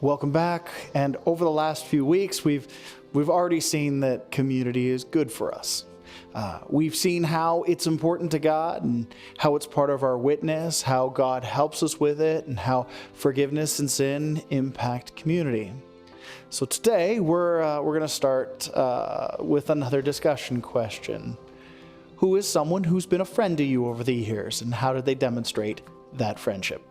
welcome back. And over the last few weeks, we've already seen that community is good for us. We've seen how it's important to God and how it's part of our witness, how God helps us with it, and how forgiveness and sin impact community. So today we're going to start with another discussion question. Who is someone who's been a friend to you over the years, and how did they demonstrate that friendship?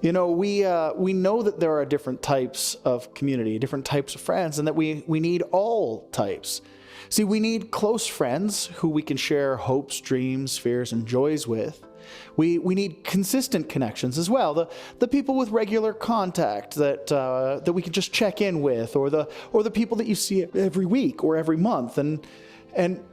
You know, we know that there are different types of community, different types of friends, and that we need all types. See, we need close friends who we can share hopes, dreams, fears, and joys with. We need consistent connections as well. The people with regular contact that we can just check in with, or the people that you see every week or every month, and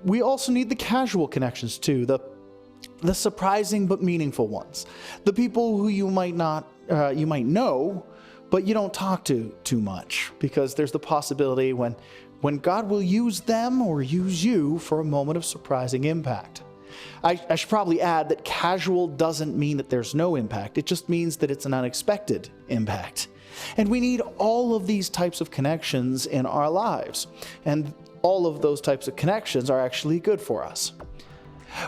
we also need the casual connections too. The surprising but meaningful ones. The people who you might know, but you don't talk to too much, because there's the possibility when God will use them or use you for a moment of surprising impact. I should probably add that casual doesn't mean that there's no impact. It just means that it's an unexpected impact. And we need all of these types of connections in our lives. And all of those types of connections are actually good for us.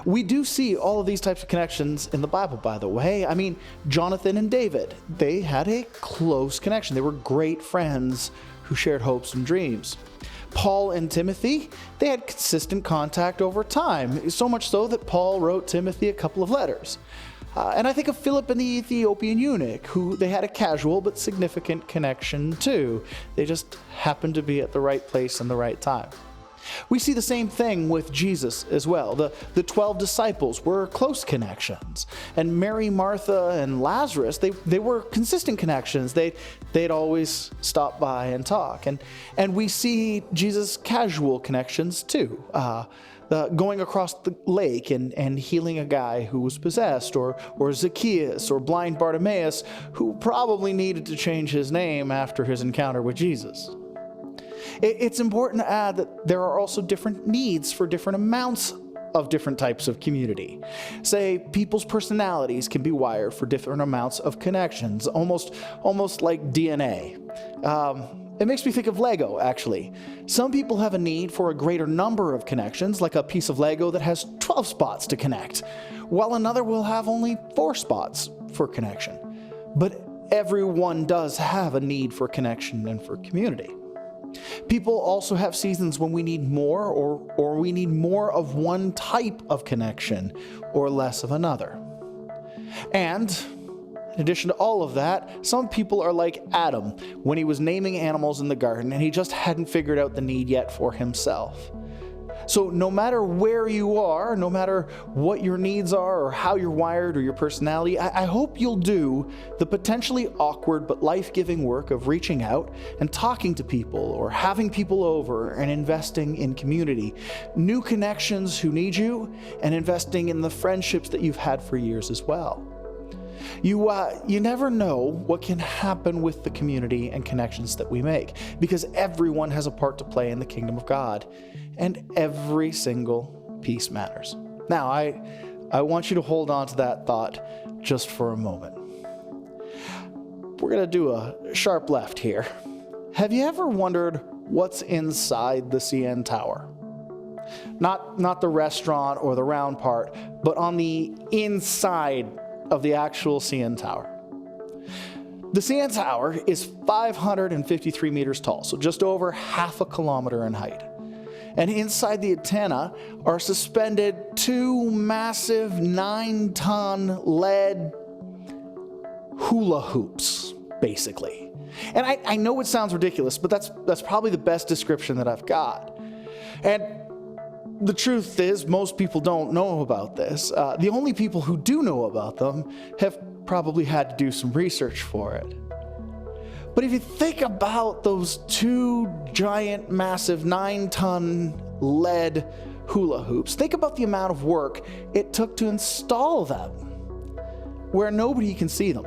We do see all of these types of connections in the Bible, by the way. I mean, Jonathan and David, they had a close connection. They were great friends who shared hopes and dreams. Paul and Timothy, they had consistent contact over time, so much so that Paul wrote Timothy a couple of letters. And I think of Philip and the Ethiopian eunuch, who they had a casual but significant connection too. They just happened to be at the right place and the right time. We see the same thing with Jesus as well. The 12 disciples were close connections. And Mary, Martha, and Lazarus, they were consistent connections. They'd always stop by and talk. And we see Jesus' casual connections too. Going across the lake and healing a guy who was possessed, or Zacchaeus, or blind Bartimaeus, who probably needed to change his name after his encounter with Jesus. It's important to add that there are also different needs for different amounts of different types of community. Say, people's personalities can be wired for different amounts of connections, almost like DNA. It makes me think of Lego, actually. Some people have a need for a greater number of connections, like a piece of Lego that has 12 spots to connect, while another will have only 4 spots for connection. But everyone does have a need for connection and for community. People also have seasons when we need more, or we need more of one type of connection or less of another. And in addition to all of that, some people are like Adam when he was naming animals in the garden and he just hadn't figured out the need yet for himself. So no matter where you are, no matter what your needs are or how you're wired or your personality, I hope you'll do the potentially awkward but life-giving work of reaching out and talking to people, or having people over and investing in community, new connections who need you, and investing in the friendships that you've had for years as well. You never know what can happen with the community and connections that we make, because everyone has a part to play in the kingdom of God, and every single piece matters. Now, I want you to hold on to that thought just for a moment. We're going to do a sharp left here. Have you ever wondered what's inside the CN Tower? Not the restaurant or the round part, but on the inside of the actual CN Tower. The CN Tower is 553 meters tall, so just over half a kilometer in height. And inside the antenna are suspended 2 massive 9-ton lead hula hoops, basically. And I know it sounds ridiculous, but that's probably the best description that I've got. And the truth is, most people don't know about this. The only people who do know about them have probably had to do some research for it. But if you think about those 2 giant, massive 9-ton lead hula hoops, think about the amount of work it took to install them where nobody can see them.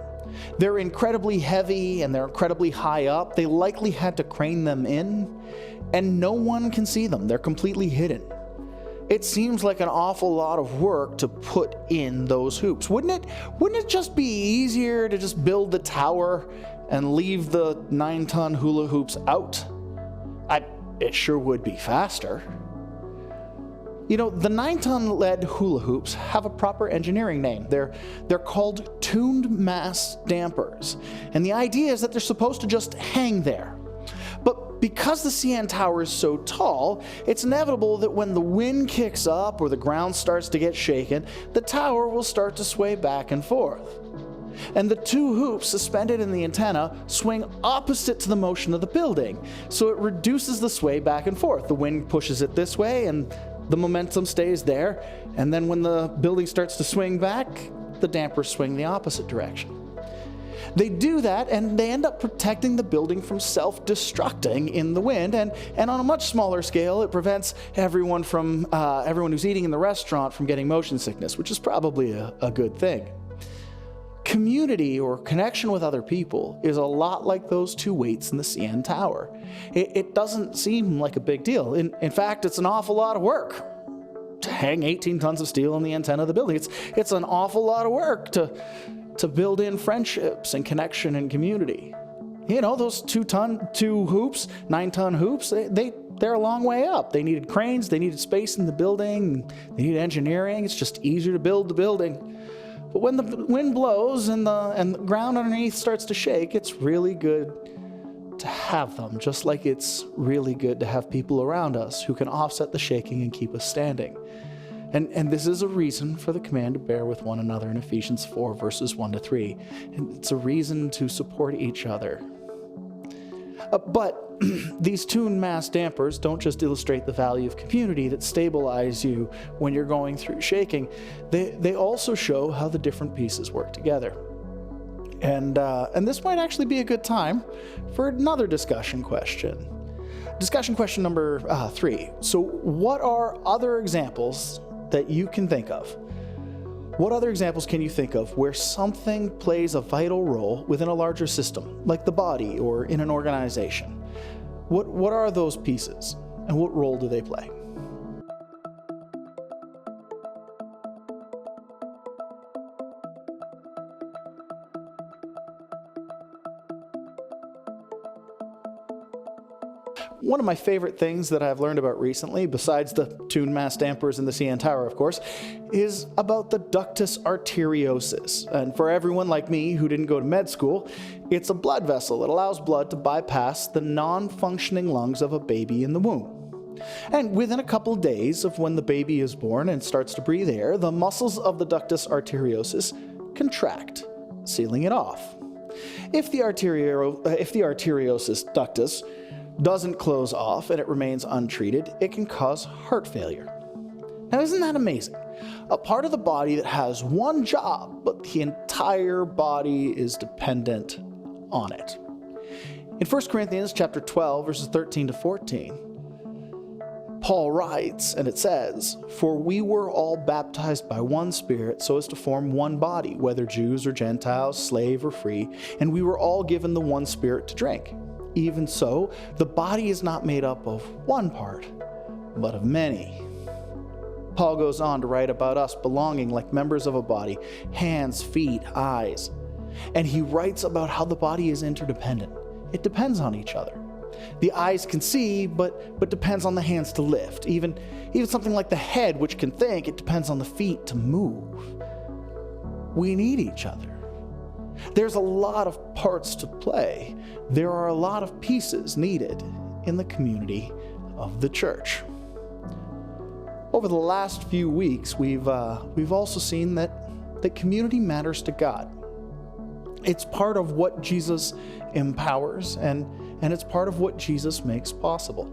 They're incredibly heavy and they're incredibly high up. They likely had to crane them in. and no one can see them. They're completely hidden. It seems like an awful lot of work to put in those hoops. Wouldn't it just be easier to just build the tower and leave the 9-ton hula hoops out? It sure would be faster. You know, the 9-ton lead hula hoops have a proper engineering name. They're called tuned mass dampers. And the idea is that they're supposed to just hang there. But because the CN Tower is so tall, it's inevitable that when the wind kicks up or the ground starts to get shaken, the tower will start to sway back and forth. And the 2 hoops suspended in the antenna swing opposite to the motion of the building, so it reduces the sway back and forth. The wind pushes it this way and the momentum stays there, and then when the building starts to swing back, the dampers swing the opposite direction. They do that, and they end up protecting the building from self-destructing in the wind, and on a much smaller scale, it prevents everyone who's eating in the restaurant from getting motion sickness, which is probably a good thing. Community or connection with other people is a lot like those 2 weights in the CN Tower. It doesn't seem like a big deal. In fact, it's an awful lot of work to hang 18 tons of steel on the antenna of the building. It's an awful lot of work to build in friendships and connection and community. You know, those 2-ton hoops, 9-ton hoops, they're a long way up. They needed cranes, they needed space in the building, they needed engineering. It's just easier to build the building. But when the wind blows and the ground underneath starts to shake, it's really good to have them, just like it's really good to have people around us who can offset the shaking and keep us standing. And this is a reason for the command to bear with one another in Ephesians 4, verses 1-3. And it's a reason to support each other. But these tuned mass dampers don't just illustrate the value of community that stabilize you when you're going through shaking. They also show how the different pieces work together. And this might actually be a good time for another discussion question. Discussion question number 3. So what are other examples that you can think of? What other examples can you think of where something plays a vital role within a larger system, like the body or in an organization? What are those pieces, and what role do they play? One of my favorite things that I've learned about recently, besides the tuned mass dampers in the CN Tower, of course, is about the ductus arteriosus. And for everyone like me who didn't go to med school, it's a blood vessel that allows blood to bypass the non-functioning lungs of a baby in the womb. And within a couple days of when the baby is born and starts to breathe air, the muscles of the ductus arteriosus contract, sealing it off. If the arteriosus ductus doesn't close off and it remains untreated, it can cause heart failure. Now, isn't that amazing? A part of the body that has one job, but the entire body is dependent on it. In 1 Corinthians chapter 12, verses 13-14, Paul writes, and it says, "For we were all baptized by one Spirit so as to form one body, whether Jews or Gentiles, slave or free, and we were all given the one Spirit to drink. Even so, the body is not made up of one part, but of many." Paul goes on to write about us belonging like members of a body, hands, feet, eyes. And he writes about how the body is interdependent. It depends on each other. The eyes can see, but depends on the hands to lift. Even something like the head, which can think, it depends on the feet to move. We need each other. There's a lot of parts to play. There are a lot of pieces needed in the community of the church. Over the last few weeks, we've also seen that community matters to God. It's part of what Jesus empowers, and it's part of what Jesus makes possible.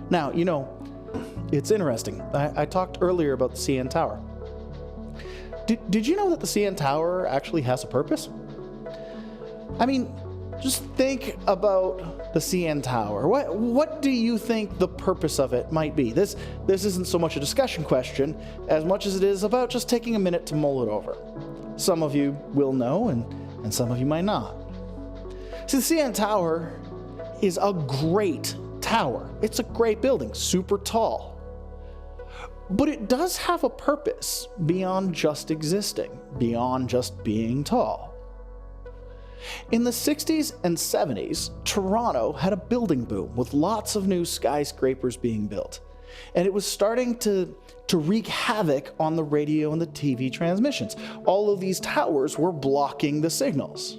Now, it's interesting. I talked earlier about the CN Tower. Did you know that the CN Tower actually has a purpose? I mean, just think about the CN Tower. What do you think the purpose of it might be? This isn't so much a discussion question as much as it is about just taking a minute to mull it over. Some of you will know, and some of you might not. See, the CN Tower is a great tower. It's a great building, super tall. But it does have a purpose beyond just existing, beyond just being tall. In the 60s and 70s, Toronto had a building boom with lots of new skyscrapers being built. And it was starting to wreak havoc on the radio and the TV transmissions. All of these towers were blocking the signals.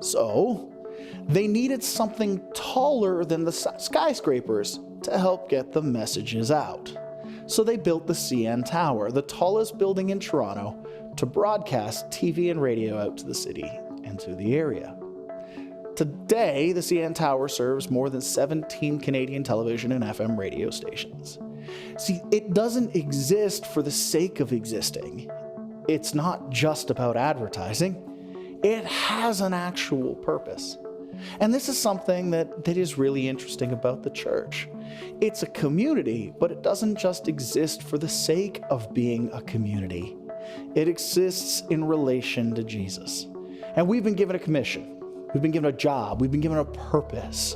So they needed something taller than the skyscrapers to help get the messages out. So they built the CN Tower, the tallest building in Toronto, to broadcast TV and radio out to the city and to the area. Today, the CN Tower serves more than 17 Canadian television and FM radio stations. See, it doesn't exist for the sake of existing. It's not just about advertising. It has an actual purpose. And this is something that is really interesting about the church. It's a community, but it doesn't just exist for the sake of being a community. It exists in relation to Jesus. And we've been given a commission. We've been given a job. We've been given a purpose.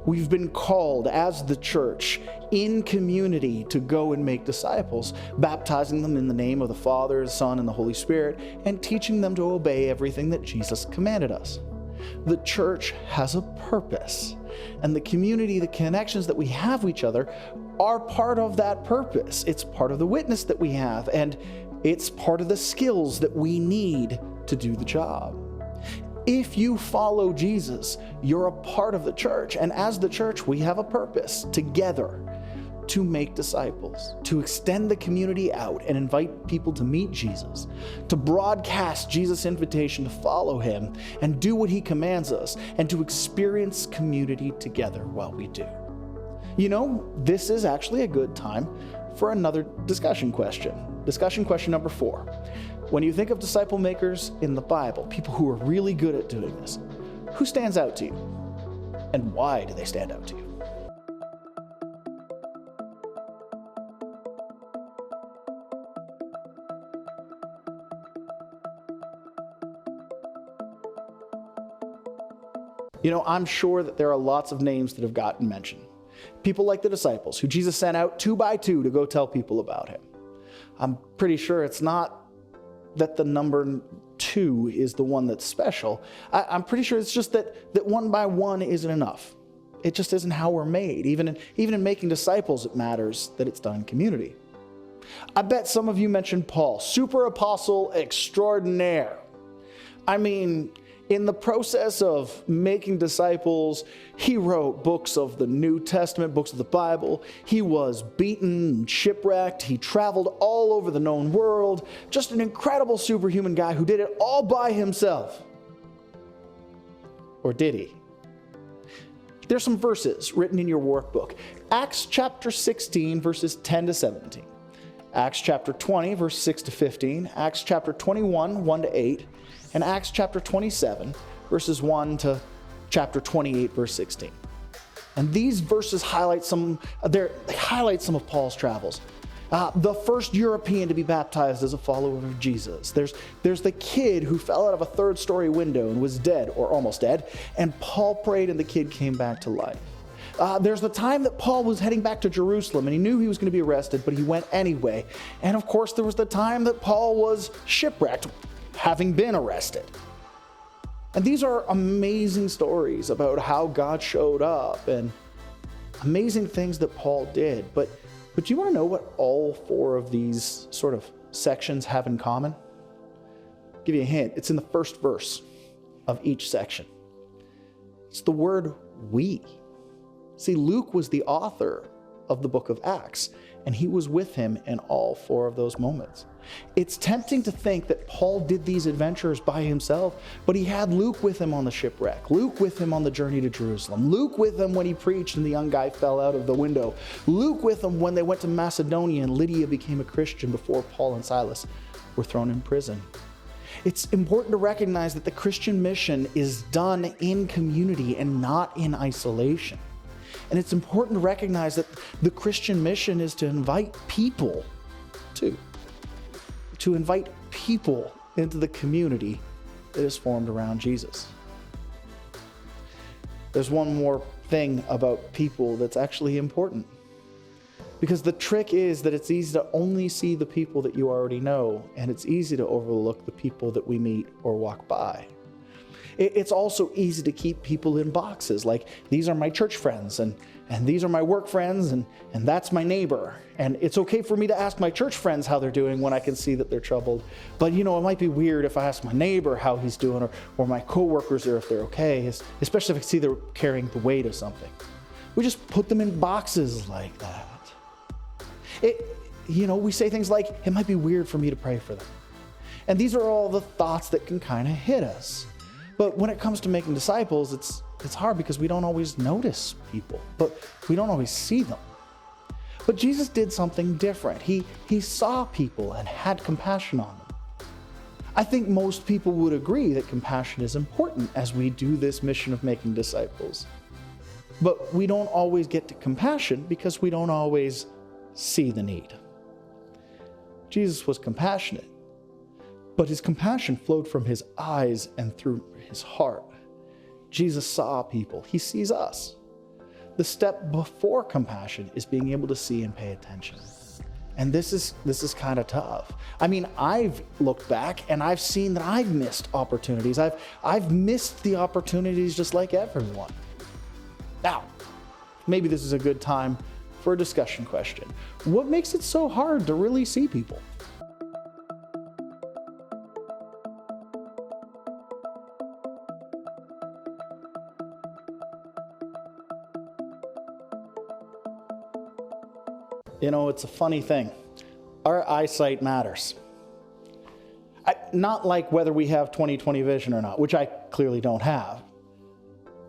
We've been called as the church in community to go and make disciples, baptizing them in the name of the Father, the Son, and the Holy Spirit, and teaching them to obey everything that Jesus commanded us. The church has a purpose, and the community, the connections that we have with each other are part of that purpose. It's part of the witness that we have, and it's part of the skills that we need to do the job. If you follow Jesus, you're a part of the church, and as the church, we have a purpose together to make disciples, to extend the community out and invite people to meet Jesus, to broadcast Jesus' invitation to follow him and do what he commands us, and to experience community together while we do. You know, this is actually a good time for another discussion question. Discussion question number 4. When you think of disciple makers in the Bible, people who are really good at doing this, who stands out to you? And why do they stand out to you? You know, I'm sure that there are lots of names that have gotten mentioned. People like the disciples, who Jesus sent out 2 by 2 to go tell people about him. I'm pretty sure it's not that the number 2 is the one that's special. I'm pretty sure it's just that 1 by 1 isn't enough. It just isn't how we're made. Even in making disciples, it matters that it's done in community. I bet some of you mentioned Paul, super apostle extraordinaire. I mean, in the process of making disciples, he wrote books of the New Testament, books of the Bible. He was beaten and shipwrecked. He traveled all over the known world. Just an incredible superhuman guy who did it all by himself. Or did he? There's some verses written in your workbook. Acts chapter 16, verses 10 to 17. Acts chapter 20, verse 6 to 15. Acts chapter 21, 1 to 8. And Acts chapter 27, verses 1 to chapter 28, verse 16. And these verses highlight some of Paul's travels. The first European to be baptized as a follower of Jesus. There's the kid who fell out of a 3rd-story window and was dead, or almost dead, and Paul prayed and the kid came back to life. There's the time that Paul was heading back to Jerusalem and he knew he was going to be arrested, but he went anyway. And of course, there was the time that Paul was shipwrecked, having been arrested. And these are amazing stories about how God showed up and amazing things that Paul did. But do you want to know what all 4 of these sort of sections have in common? I'll give you a hint. It's in the first verse of each section. It's the word we. See, Luke was the author of the book of Acts, and he was with him in all 4 of those moments. It's tempting to think that Paul did these adventures by himself, but he had Luke with him on the shipwreck, Luke with him on the journey to Jerusalem, Luke with him when he preached and the young guy fell out of the window, Luke with him when they went to Macedonia and Lydia became a Christian before Paul and Silas were thrown in prison. It's important to recognize that the Christian mission is done in community and not in isolation. And it's important to recognize that the Christian mission is to invite people to invite people into the community that is formed around Jesus. there's one more thing about people that's actually important. Because the trick is that it's easy to only see the people that you already know, and it's easy to overlook the people that we meet or walk by. It's also easy to keep people in boxes, like these are my church friends, and these are my work friends, and that's my neighbor. And it's okay for me to ask my church friends how they're doing when I can see that they're troubled. But it might be weird if I ask my neighbor how he's doing, or my coworkers, or if they're okay, especially if I see they're carrying the weight of something. We just put them in boxes like that. We say things like, it might be weird for me to pray for them. And these are all the thoughts that can kind of hit us. But when it comes to making disciples, it's hard because we don't always notice people, but we don't always see them. But Jesus did something different. He saw people and had compassion on them. I think most people would agree that compassion is important as we do this mission of making disciples. But we don't always get to compassion because we don't always see the need. Jesus was compassionate, but his compassion flowed from his eyes and through his heart. Jesus saw people. He sees us. The step before compassion is being able to see and pay attention. And this is kind of tough. I mean, I've looked back and I've seen that I've missed opportunities. I've missed the opportunities just like everyone. Now, maybe this is a good time for a discussion question. What makes it so hard to really see people? It's a funny thing. Our eyesight matters. Not like whether we have 20/20 vision or not, which I clearly don't have.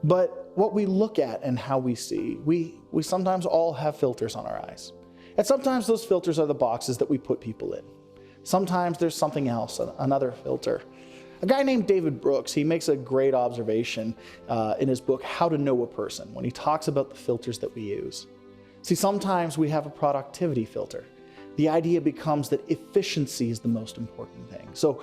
But what we look at and how we see, we sometimes all have filters on our eyes. And sometimes those filters are the boxes that we put people in. Sometimes there's something else, another filter. A guy named David Brooks, he makes a great observation in his book, How to Know a Person, when he talks about the filters that we use. See, sometimes we have a productivity filter. The idea becomes that efficiency is the most important thing. So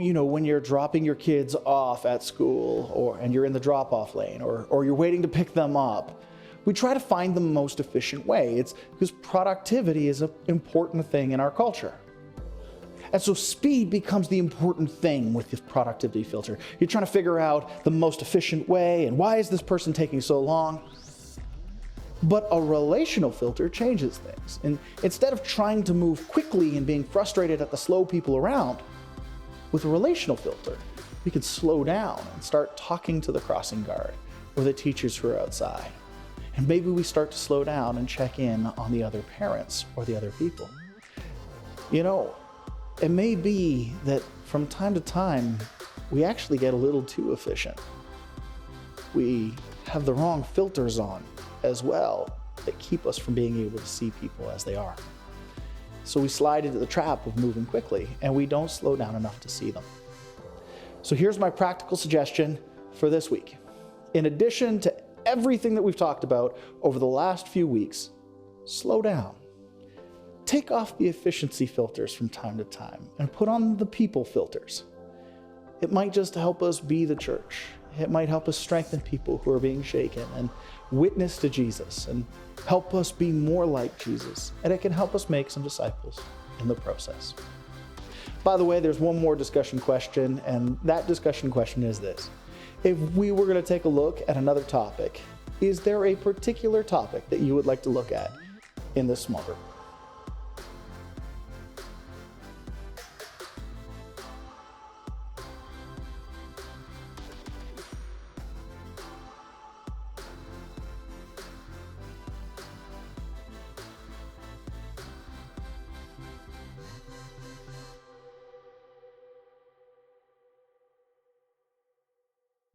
when you're dropping your kids off at school and you're in the drop-off lane or you're waiting to pick them up, we try to find the most efficient way. It's because productivity is an important thing in our culture. And so speed becomes the important thing with the productivity filter. You're trying to figure out the most efficient way and why is this person taking so long? But a relational filter changes things. And instead of trying to move quickly and being frustrated at the slow people around, with a relational filter, we can slow down and start talking to the crossing guard or the teachers who are outside. And maybe we start to slow down and check in on the other parents or the other people. It may be that from time to time, we actually get a little too efficient. We have the wrong filters on as well that keep us from being able to see people as they are. So we slide into the trap of moving quickly and we don't slow down enough to see them. So here's my practical suggestion for this week. In addition to everything that we've talked about over the last few weeks, slow down. Take off the efficiency filters from time to time and put on the people filters. It might just help us be the church. It might help us strengthen people who are being shaken and witness to Jesus and help us be more like Jesus. And it can help us make some disciples in the process. By the way, there's one more discussion question, and that discussion question is this. If we were going to take a look at another topic, is there a particular topic that you would like to look at in this small group?